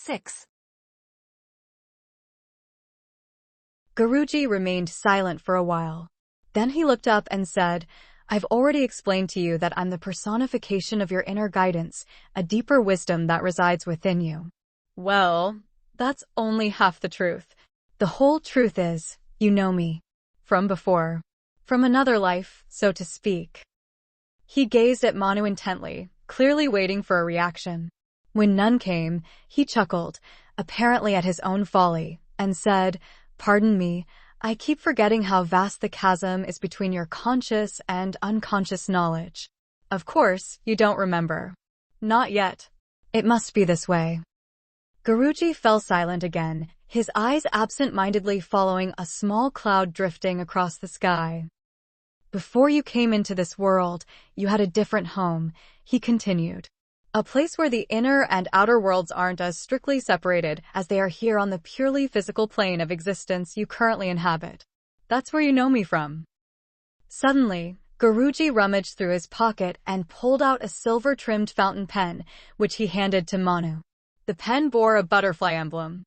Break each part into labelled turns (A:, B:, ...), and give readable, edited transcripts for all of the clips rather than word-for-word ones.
A: 6.
B: Guruji remained silent for a while. Then he looked up and said, I've already explained to you that I'm the personification of your inner guidance, a deeper wisdom that resides within you. Well, that's only half the truth. The whole truth is, you know me. From before. From another life, so to speak. He gazed at Manu intently, clearly waiting for a reaction. When none came, he chuckled, apparently at his own folly, and said, Pardon me, I keep forgetting how vast the chasm is between your conscious and unconscious knowledge. Of course, you don't remember. Not yet. It must be this way. Guruji fell silent again, his eyes absent-mindedly following a small cloud drifting across the sky. Before you came into this world, you had a different home, he continued. A place where the inner and outer worlds aren't as strictly separated as they are here on the purely physical plane of existence you currently inhabit. That's where you know me from. Suddenly, Guruji rummaged through his pocket and pulled out a silver-trimmed fountain pen, which he handed to Manu. The pen bore a butterfly emblem.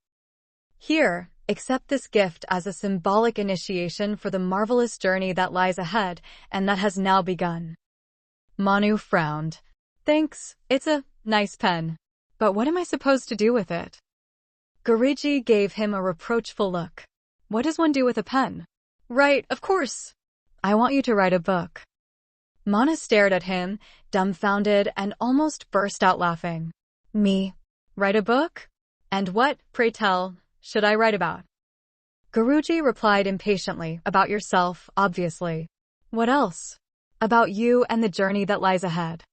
B: Here, accept this gift as a symbolic initiation for the marvelous journey that lies ahead and that has now begun. Manu frowned. Thanks, it's a nice pen. But what am I supposed to do with it? Guruji gave him a reproachful look. What does one do with a pen? Right, of course. I want you to write a book. Manu stared at him, dumbfounded, and almost burst out laughing. Me? Write a book? And what, pray tell, should I write about? Guruji replied impatiently, about yourself, obviously. What else? About you and the journey that lies ahead.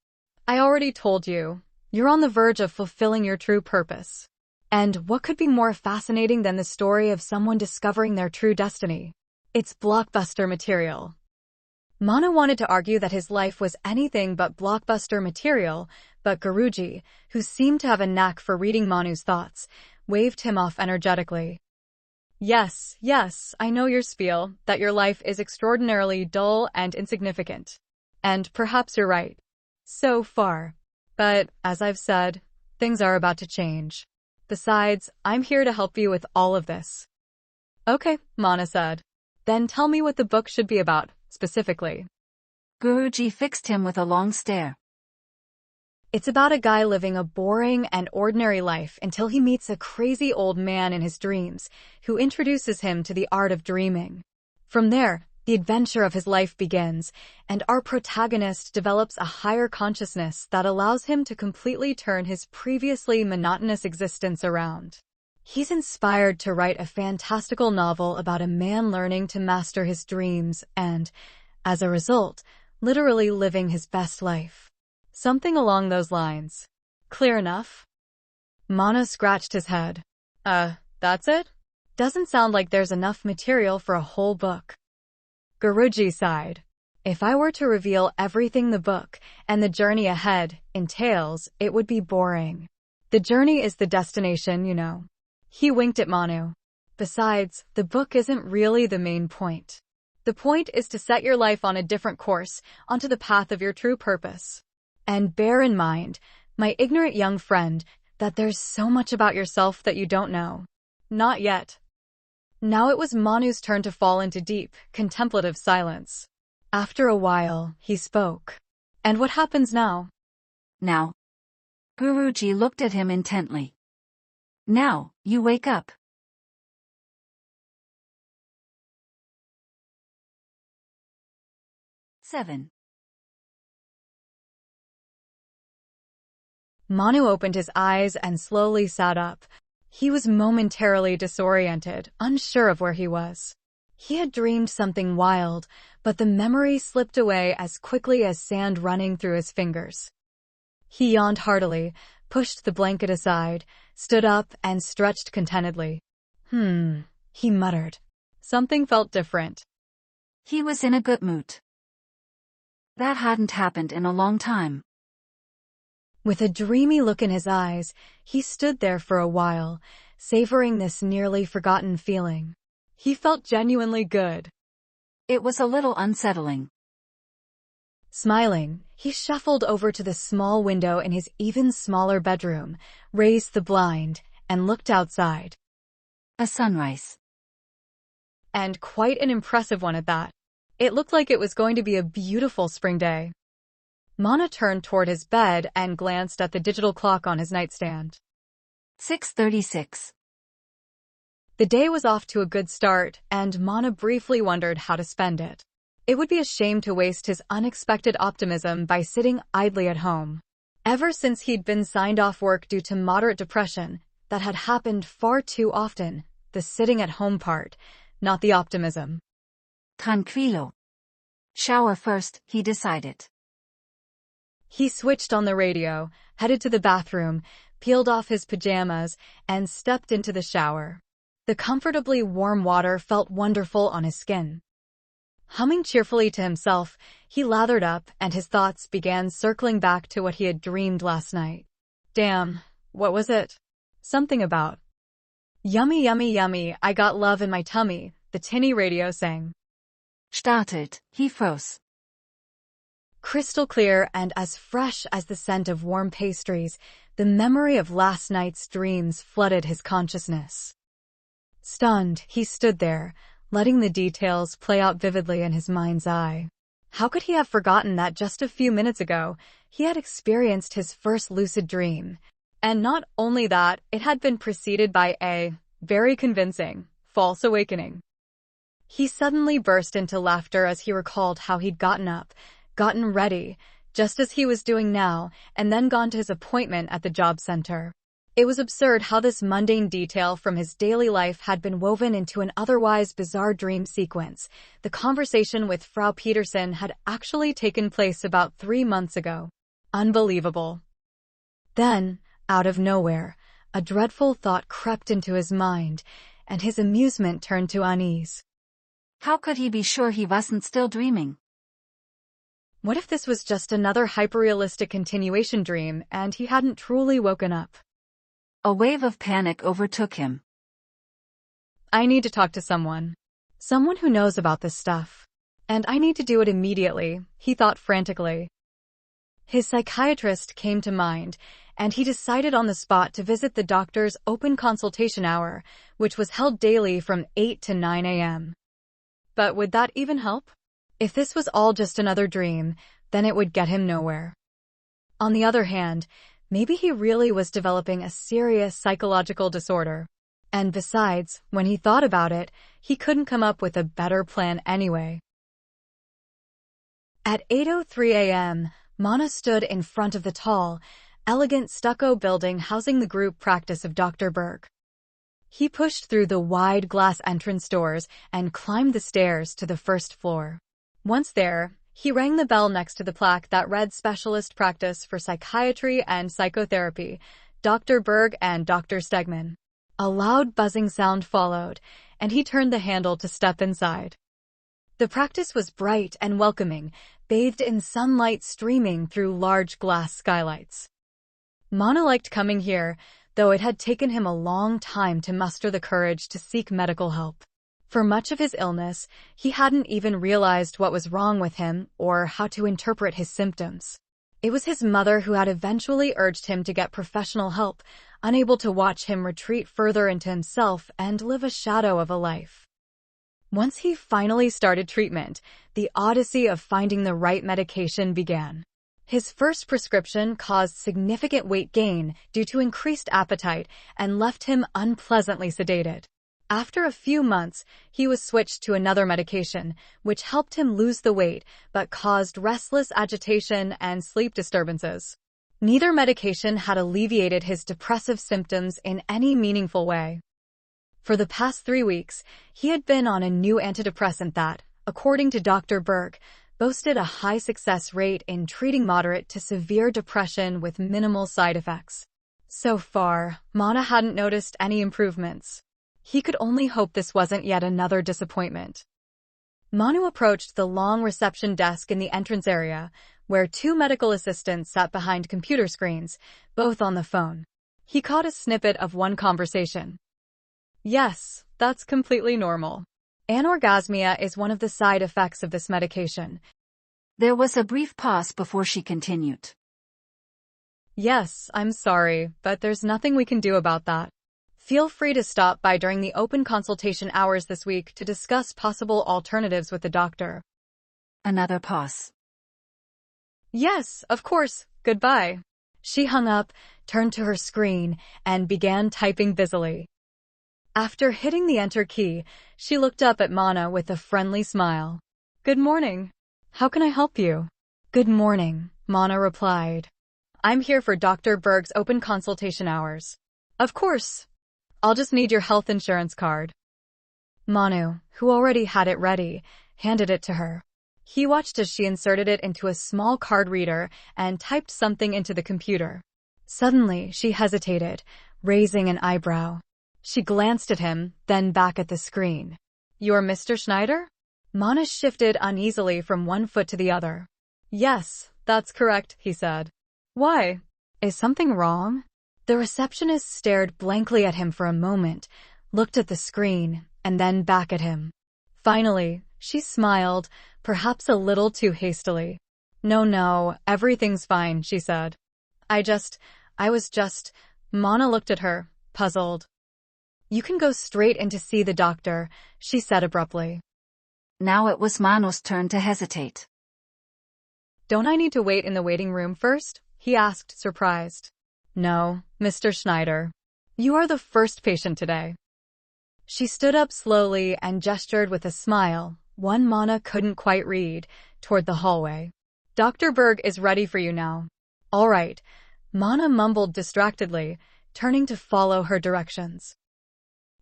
B: I already told you, you're on the verge of fulfilling your true purpose. And what could be more fascinating than the story of someone discovering their true destiny? It's blockbuster material. Manu wanted to argue that his life was anything but blockbuster material, but Guruji, who seemed to have a knack for reading Manu's thoughts, waved him off energetically. Yes, I know your spiel, that your life is extraordinarily dull and insignificant. And perhaps you're right. So far. But, as I've said, things are about to change. Besides, I'm here to help you with all of this. Okay, Manu said. Then tell me what the book should be about, specifically.
A: Guruji fixed him with a long stare.
B: It's about a guy living a boring and ordinary life until he meets a crazy old man in his dreams, who introduces him to the art of dreaming. From there, the adventure of his life begins, and our protagonist develops a higher consciousness that allows him to completely turn his previously monotonous existence around. He's inspired to write a fantastical novel about a man learning to master his dreams and, as a result, literally living his best life. Something along those lines. Clear enough? Manu scratched his head. That's it? Doesn't sound like there's enough material for a whole book. Guruji sighed. If I were to reveal everything the book and the journey ahead entails, it would be boring. The journey is the destination, you know. He winked at Manu. Besides, the book isn't really the main point. The point is to set your life on a different course, onto the path of your true purpose. And bear in mind, my ignorant young friend, that there's so much about yourself that you don't know. Not yet. Now it was Manu's turn to fall into deep, contemplative silence. After a while, he spoke. And what happens now?
A: Now. Guruji looked at him intently. Now, you wake up. Seven.
B: Manu opened his eyes and slowly sat up. He was momentarily disoriented, unsure of where he was. He had dreamed something wild, but the memory slipped away as quickly as sand running through his fingers. He yawned heartily, pushed the blanket aside, stood up, and stretched contentedly. He muttered. Something felt different.
A: He was in a good mood. That hadn't happened in a long time.
B: With a dreamy look in his eyes, he stood there for a while, savoring this nearly forgotten feeling. He felt genuinely good.
A: It was a little unsettling.
B: Smiling, he shuffled over to the small window in his even smaller bedroom, raised the blind, and looked outside.
A: A sunrise.
B: And quite an impressive one at that. It looked like it was going to be a beautiful spring day. Mana turned toward his bed and glanced at the digital clock on his nightstand.
A: 6:36.
B: The day was off to a good start, and Mana briefly wondered how to spend it. It would be a shame to waste his unexpected optimism by sitting idly at home. Ever since he'd been signed off work due to moderate depression, that had happened far too often, the sitting at home part, not the optimism.
A: Tranquilo. Shower first, he decided.
B: He switched on the radio, headed to the bathroom, peeled off his pajamas, and stepped into the shower. The comfortably warm water felt wonderful on his skin. Humming cheerfully to himself, he lathered up and his thoughts began circling back to what he had dreamed last night. Damn, what was it? Something about yummy, yummy, yummy, I got love in my tummy, the tinny radio sang.
A: Startled, he froze.
B: Crystal clear and as fresh as the scent of warm pastries, the memory of last night's dreams flooded his consciousness. Stunned, he stood there, letting the details play out vividly in his mind's eye. How could he have forgotten that just a few minutes ago, he had experienced his first lucid dream? And not only that, it had been preceded by a very convincing false awakening. He suddenly burst into laughter as he recalled how he'd gotten up, gotten ready, just as he was doing now, and then gone to his appointment at the job center. It was absurd how this mundane detail from his daily life had been woven into an otherwise bizarre dream sequence. The conversation with Frau Peterson had actually taken place about 3 months ago. Unbelievable. Then, out of nowhere, a dreadful thought crept into his mind, and his amusement turned to unease.
A: How could he be sure he wasn't still dreaming?
B: What if this was just another hyperrealistic continuation dream and he hadn't truly woken up?
A: A wave of panic overtook him.
B: I need to talk to someone. Someone who knows about this stuff. And I need to do it immediately, he thought frantically. His psychiatrist came to mind, and he decided on the spot to visit the doctor's open consultation hour, which was held daily from 8 to 9 a.m. But would that even help? If this was all just another dream, then it would get him nowhere. On the other hand, maybe he really was developing a serious psychological disorder. And besides, when he thought about it, he couldn't come up with a better plan anyway. At 8:03 a.m., Mana stood in front of the tall, elegant stucco building housing the group practice of Dr. Berg. He pushed through the wide glass entrance doors and climbed the stairs to the first floor. Once there, he rang the bell next to the plaque that read Specialist Practice for Psychiatry and Psychotherapy, Dr. Berg and Dr. Stegman. A loud buzzing sound followed, and he turned the handle to step inside. The practice was bright and welcoming, bathed in sunlight streaming through large glass skylights. Mana liked coming here, though it had taken him a long time to muster the courage to seek medical help. For much of his illness, he hadn't even realized what was wrong with him or how to interpret his symptoms. It was his mother who had eventually urged him to get professional help, unable to watch him retreat further into himself and live a shadow of a life. Once he finally started treatment, the odyssey of finding the right medication began. His first prescription caused significant weight gain due to increased appetite and left him unpleasantly sedated. After a few months, he was switched to another medication, which helped him lose the weight but caused restless agitation and sleep disturbances. Neither medication had alleviated his depressive symptoms in any meaningful way. For the past 3 weeks, he had been on a new antidepressant that, according to Dr. Berg, boasted a high success rate in treating moderate to severe depression with minimal side effects. So far, Mana hadn't noticed any improvements. He could only hope this wasn't yet another disappointment. Manu approached the long reception desk in the entrance area, where 2 medical assistants sat behind computer screens, both on the phone. He caught a snippet of one conversation. Yes, that's completely normal. Anorgasmia is one of the side effects of this medication.
A: There was a brief pause before she continued.
B: Yes, I'm sorry, but there's nothing we can do about that. Feel free to stop by during the open consultation hours this week to discuss possible alternatives with the doctor.
A: Another pause.
B: Yes, of course. Goodbye. She hung up, turned to her screen, and began typing busily. After hitting the enter key, she looked up at Mana with a friendly smile. Good morning. How can I help you? Good morning, Mana replied. I'm here for Dr. Berg's open consultation hours. Of course. I'll just need your health insurance card. Manu, who already had it ready, handed it to her. He watched as she inserted it into a small card reader and typed something into the computer. Suddenly, she hesitated, raising an eyebrow. She glanced at him, then back at the screen. You're Mr. Schneider? Mana shifted uneasily from one foot to the other. Yes, that's correct, he said. Why? Is something wrong? The receptionist stared blankly at him for a moment, looked at the screen, and then back at him. Finally, she smiled, perhaps a little too hastily. No, everything's fine, she said. Mana looked at her, puzzled. You can go straight in to see the doctor, she said abruptly.
A: Now it was Manu's turn to hesitate.
B: Don't I need to wait in the waiting room first? He asked, surprised. No, Mr. Schneider. You are the first patient today. She stood up slowly and gestured with a smile, one Mana couldn't quite read, toward the hallway. Dr. Berg is ready for you now. All right, Mana mumbled distractedly, turning to follow her directions.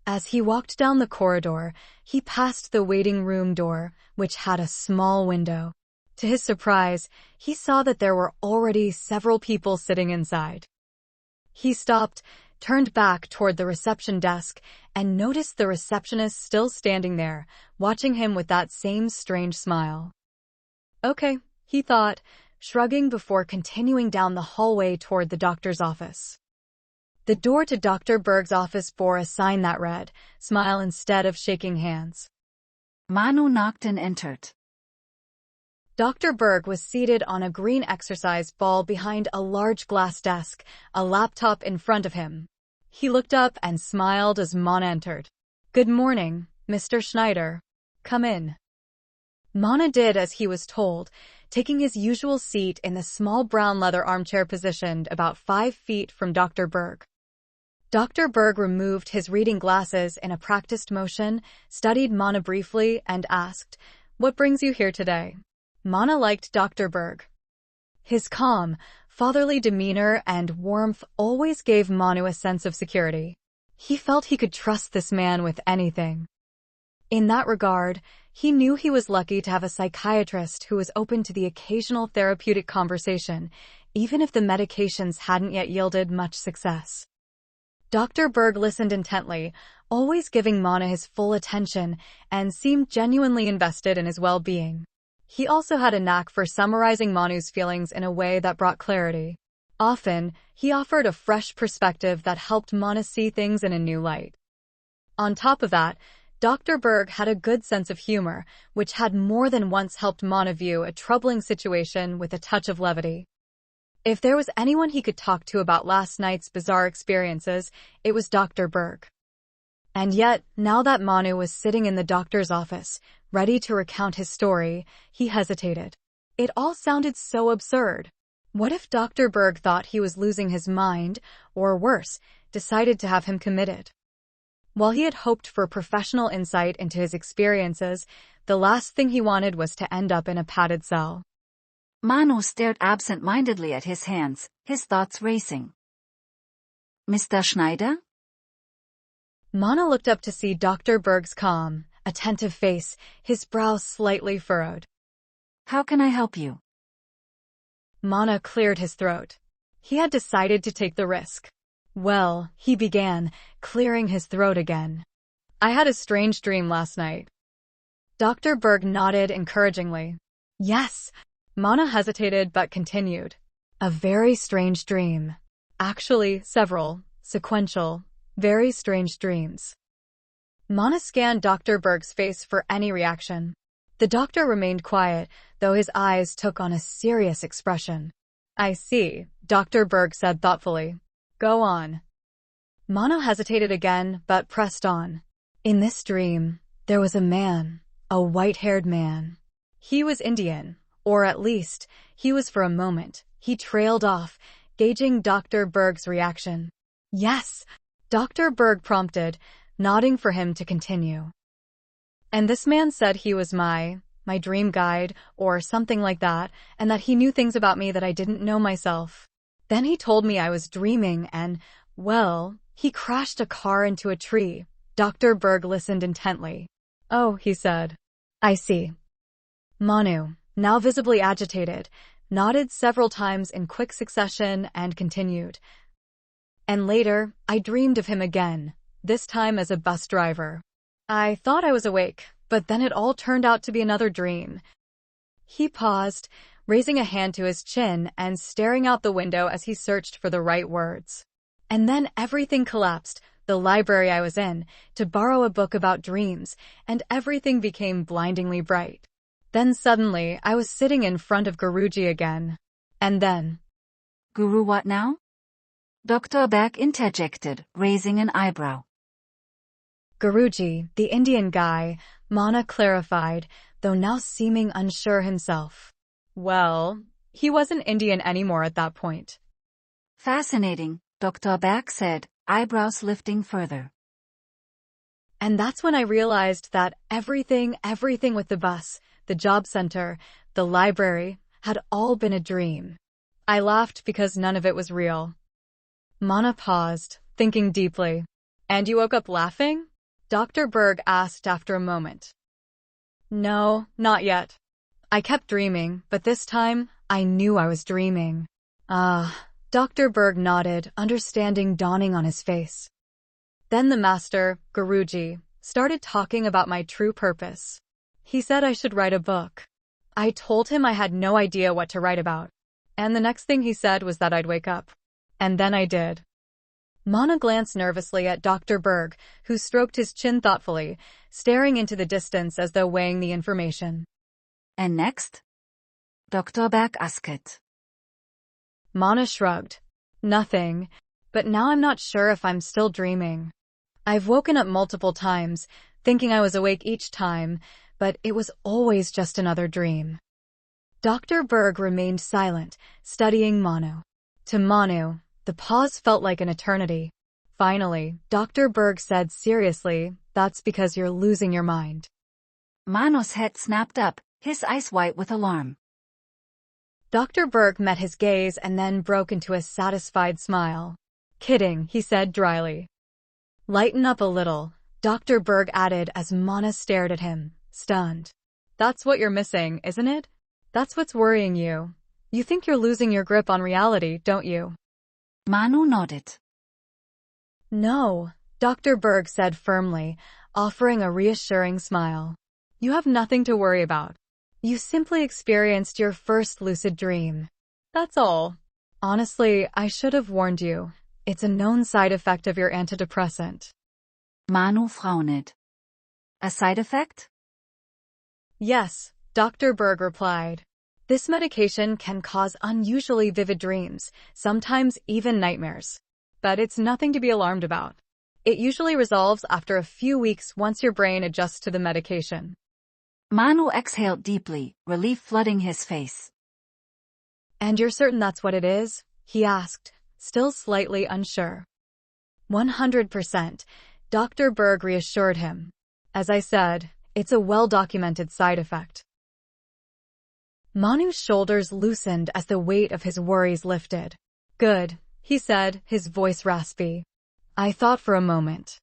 B: As he walked down the corridor, he passed the waiting room door, which had a small window. To his surprise, he saw that there were already several people sitting inside. He stopped, turned back toward the reception desk, and noticed the receptionist still standing there, watching him with that same strange smile. Okay, he thought, shrugging before continuing down the hallway toward the doctor's office. The door to Dr. Berg's office bore a sign that read, "Smile instead of shaking hands."
A: Manu knocked and entered.
B: Dr. Berg was seated on a green exercise ball behind a large glass desk, a laptop in front of him. He looked up and smiled as Mana entered. Good morning, Mr. Schneider. Come in. Mana did as he was told, taking his usual seat in the small brown leather armchair positioned about 5 feet from Dr. Berg. Dr. Berg removed his reading glasses in a practiced motion, studied Mana briefly, and asked, What brings you here today? Mana liked Dr. Berg. His calm, fatherly demeanor and warmth always gave Manu a sense of security. He felt he could trust this man with anything. In that regard, he knew he was lucky to have a psychiatrist who was open to the occasional therapeutic conversation, even if the medications hadn't yet yielded much success. Dr. Berg listened intently, always giving Mana his full attention, and seemed genuinely invested in his well-being. He also had a knack for summarizing Manu's feelings in a way that brought clarity. Often, he offered a fresh perspective that helped Mana see things in a new light. On top of that, Dr. Berg had a good sense of humor, which had more than once helped Mana view a troubling situation with a touch of levity. If there was anyone he could talk to about last night's bizarre experiences, it was Dr. Berg. And yet, now that Manu was sitting in the doctor's office, ready to recount his story, he hesitated. It all sounded so absurd. What if Dr. Berg thought he was losing his mind, or worse, decided to have him committed? While he had hoped for professional insight into his experiences, the last thing he wanted was to end up in a padded cell.
A: Manu stared absent-mindedly at his hands, his thoughts racing. Mr. Schneider?
B: Mana looked up to see Dr. Berg's calm, attentive face, his brow slightly furrowed.
A: How can I help you?
B: Mana cleared his throat. He had decided to take the risk. Well, he began, clearing his throat again. I had a strange dream last night. Dr. Berg nodded encouragingly. Yes. Mana hesitated but continued. A very strange dream. Actually, several, sequential, very strange dreams. Mana scanned Dr. Berg's face for any reaction. The doctor remained quiet, though his eyes took on a serious expression. I see, Dr. Berg said thoughtfully. Go on. Mana hesitated again, but pressed on. In this dream, there was a man, a white-haired man. He was Indian, or at least, he was for a moment. He trailed off, gauging Dr. Berg's reaction. Yes, Dr. Berg prompted, nodding for him to continue. And this man said he was my dream guide, or something like that, and that he knew things about me that I didn't know myself. Then he told me I was dreaming and, well, he crashed a car into a tree. Dr. Berg listened intently. Oh, he said. I see. Manu, now visibly agitated, nodded several times in quick succession and continued. And later, I dreamed of him again, this time as a bus driver. I thought I was awake, but then it all turned out to be another dream. He paused, raising a hand to his chin and staring out the window as he searched for the right words. And then everything collapsed, the library I was in, to borrow a book about dreams, and everything became blindingly bright. Then suddenly, I was sitting in front of Guruji again. And then...
A: Guru, what now? Dr. Berg interjected, raising an eyebrow.
B: Guruji, the Indian guy, Mana clarified, though now seeming unsure himself. Well, he wasn't Indian anymore at that point.
A: Fascinating, Dr. Berg said, eyebrows lifting further.
B: And that's when I realized that everything with the bus, the job center, the library, had all been a dream. I laughed because none of it was real. Mana paused, thinking deeply. And you woke up laughing? Dr. Berg asked after a moment. No, not yet. I kept dreaming, but this time, I knew I was dreaming. Dr. Berg nodded, understanding dawning on his face. Then the master, Guruji, started talking about my true purpose. He said I should write a book. I told him I had no idea what to write about. And the next thing he said was that I'd wake up. And then I did. Mana glanced nervously at Dr. Berg, who stroked his chin thoughtfully, staring into the distance as though weighing the information.
A: And next? Dr. Berg asked.
B: Mana shrugged. Nothing. But now I'm not sure if I'm still dreaming. I've woken up multiple times, thinking I was awake each time, but it was always just another dream. Dr. Berg remained silent, studying Manu. To Manu, the pause felt like an eternity. Finally, Dr. Berg said seriously, that's because you're losing your mind.
A: Manu's head snapped up, his eyes white with alarm.
B: Dr. Berg met his gaze and then broke into a satisfied smile. Kidding, he said dryly. Lighten up a little, Dr. Berg added as Mana stared at him, stunned. That's what you're missing, isn't it? That's what's worrying you. You think you're losing your grip on reality, don't you?
A: Manu nodded.
B: No, Dr. Berg said firmly, offering a reassuring smile. You have nothing to worry about. You simply experienced your first lucid dream. That's all. Honestly, I should have warned you. It's a known side effect of your antidepressant.
A: Manu frowned. A side effect?
B: Yes, Dr. Berg replied. This medication can cause unusually vivid dreams, sometimes even nightmares. But it's nothing to be alarmed about. It usually resolves after a few weeks once your brain adjusts to the medication.
A: Manu exhaled deeply, relief flooding his face.
B: And you're certain that's what it is? He asked, still slightly unsure. 100%, Dr. Berg reassured him. As I said, it's a well-documented side effect. Manu's shoulders loosened as the weight of his worries lifted. Good, he said, his voice raspy. I thought for a moment.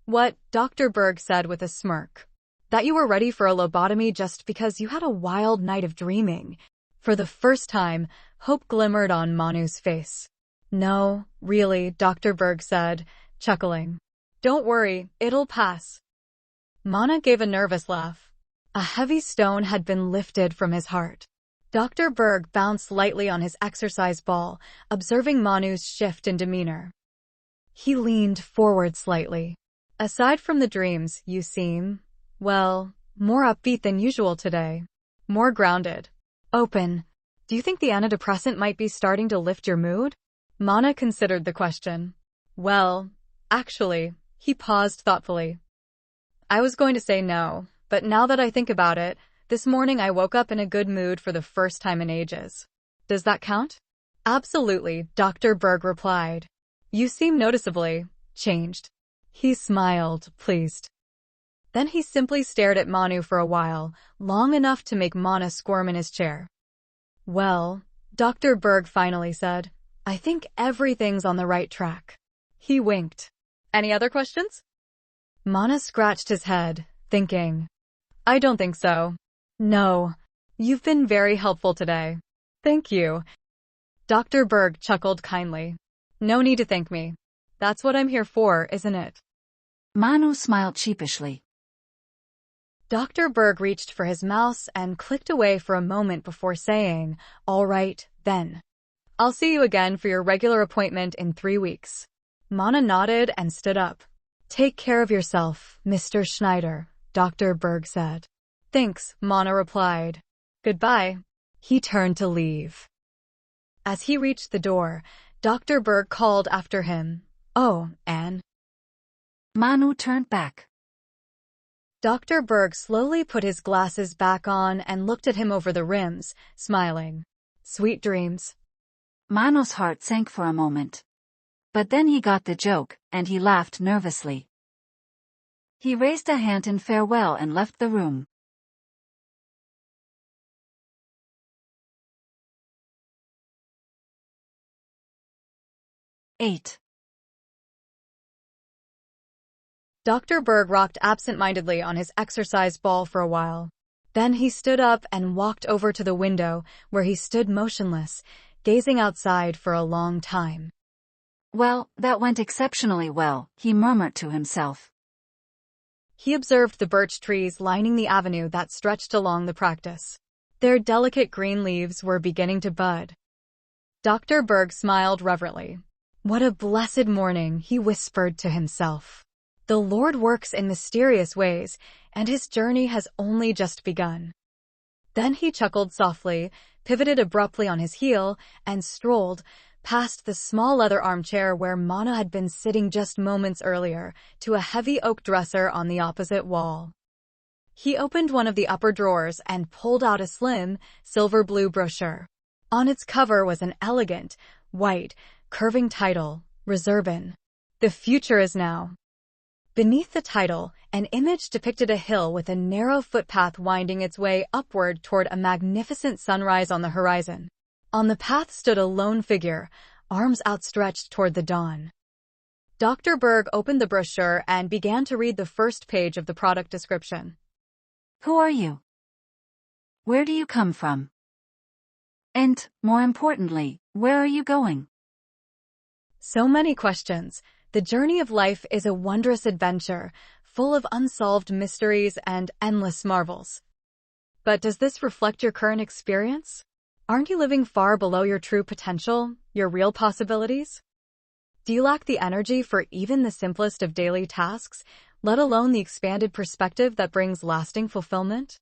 B: What? Dr. Berg said with a smirk. That you were ready for a lobotomy just because you had a wild night of dreaming. For the first time, hope glimmered on Manu's face. No, really, Dr. Berg said, chuckling. Don't worry, it'll pass. Mana gave a nervous laugh. A heavy stone had been lifted from his heart. Dr. Berg bounced lightly on his exercise ball, observing Manu's shift in demeanor. He leaned forward slightly. Aside from the dreams, you seem, well, more upbeat than usual today. More grounded. Open. Do you think the antidepressant might be starting to lift your mood? Mana considered the question. Well, Actually, he paused thoughtfully. I was going to say no, but now that I think about it, this morning I woke up in a good mood for the first time in ages. Does that count? Absolutely, Dr. Berg replied. You seem noticeably changed. He smiled, pleased. Then he simply stared at Manu for a while, long enough to make Mana squirm in his chair. Well, Dr. Berg finally said, I think everything's on the right track. He winked. Any other questions? Mana scratched his head, thinking. I don't think so. No. You've been very helpful today. Thank you. Dr. Berg chuckled kindly. No need to thank me. That's what I'm here for, isn't it?
A: Manu smiled sheepishly.
B: Dr. Berg reached for his mouse and clicked away for a moment before saying, All right, then. I'll see you again for your regular appointment in 3 weeks. Mana nodded and stood up. Take care of yourself, Mr. Schneider, Dr. Berg said. Thanks, Mana replied. Goodbye. He turned to leave. As he reached the door, Dr. Berg called after him. Oh, Anne.
A: Manu turned back.
B: Dr. Berg slowly put his glasses back on and looked at him over the rims, smiling. Sweet dreams.
A: Manu's heart sank for a moment. But then he got the joke, and he laughed nervously. He raised a hand in farewell and left the room. Eight.
B: Dr. Berg rocked absent-mindedly on his exercise ball for a while. Then he stood up and walked over to the window, where he stood motionless, gazing outside for a long time.
A: Well, that went exceptionally well, he murmured to himself.
B: He observed the birch trees lining the avenue that stretched along the practice. Their delicate green leaves were beginning to bud. Dr. Berg smiled reverently. What a blessed morning, he whispered to himself. The Lord works in mysterious ways, and his journey has only just begun. Then he chuckled softly, pivoted abruptly on his heel, and strolled past the small leather armchair where Mana had been sitting just moments earlier, to a heavy oak dresser on the opposite wall. He opened one of the upper drawers and pulled out a slim, silver-blue brochure. On its cover was an elegant, white, curving title, Reserben. The future is now. Beneath the title, an image depicted a hill with a narrow footpath winding its way upward toward a magnificent sunrise on the horizon. On the path stood a lone figure, arms outstretched toward the dawn. Dr. Berg opened the brochure and began to read the first page of the product description.
A: Who are you? Where do you come from? And, more importantly, where are you going?
B: So many questions. The journey of life is a wondrous adventure, full of unsolved mysteries and endless marvels. But does this reflect your current experience? Aren't you living far below your true potential, your real possibilities? Do you lack the energy for even the simplest of daily tasks, let alone the expanded perspective that brings lasting fulfillment?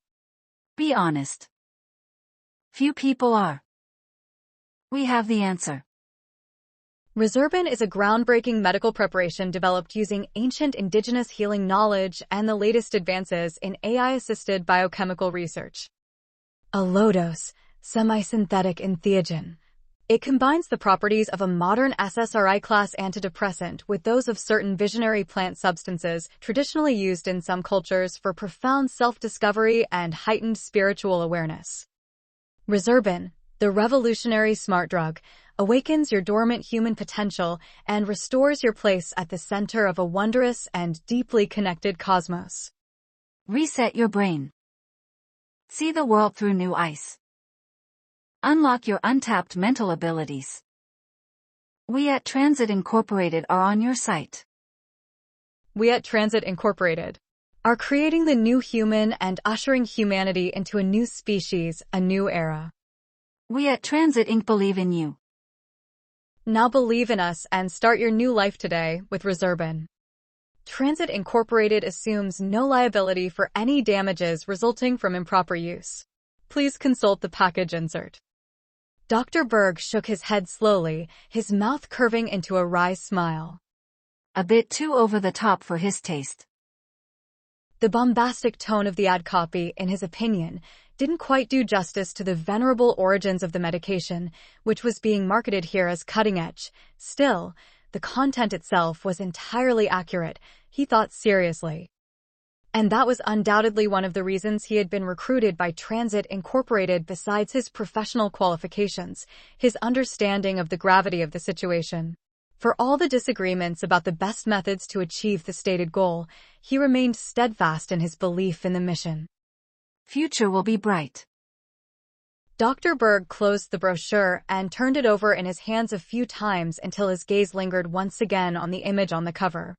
A: Be honest. Few people are. We have the answer.
B: Reserben is a groundbreaking medical preparation developed using ancient indigenous healing knowledge and the latest advances in AI-assisted biochemical research. A low-dose, semi-synthetic entheogen. It combines the properties of a modern SSRI-class antidepressant with those of certain visionary plant substances traditionally used in some cultures for profound self-discovery and heightened spiritual awareness. Reserben, the revolutionary smart drug, awakens your dormant human potential and restores your place at the center of a wondrous and deeply connected cosmos.
A: Reset your brain. See the world through new eyes. Unlock your untapped mental abilities. We at Transit Incorporated are on your site.
B: We at Transit Incorporated are creating the new human and ushering humanity into a new species, a new era.
A: We at Transit Inc. believe in you.
B: Now believe in us and start your new life today with Reserben. Transit Incorporated assumes no liability for any damages resulting from improper use. Please consult the package insert. Dr. Berg shook his head slowly, his mouth curving into a wry smile.
A: A bit too over the top for his taste.
B: The bombastic tone of the ad copy, in his opinion, didn't quite do justice to the venerable origins of the medication, which was being marketed here as cutting edge. Still, the content itself was entirely accurate, he thought seriously. And that was undoubtedly one of the reasons he had been recruited by Transit Incorporated. Besides his professional qualifications, his understanding of the gravity of the situation. For all the disagreements about the best methods to achieve the stated goal, he remained steadfast in his belief in the mission.
A: Future will be bright.
B: Dr. Berg closed the brochure and turned it over in his hands a few times until his gaze lingered once again on the image on the cover.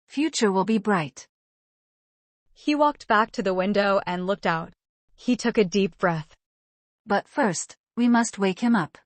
A: Future will be bright.
B: He walked back to the window and looked out. He took a deep breath.
A: But first, we must wake him up.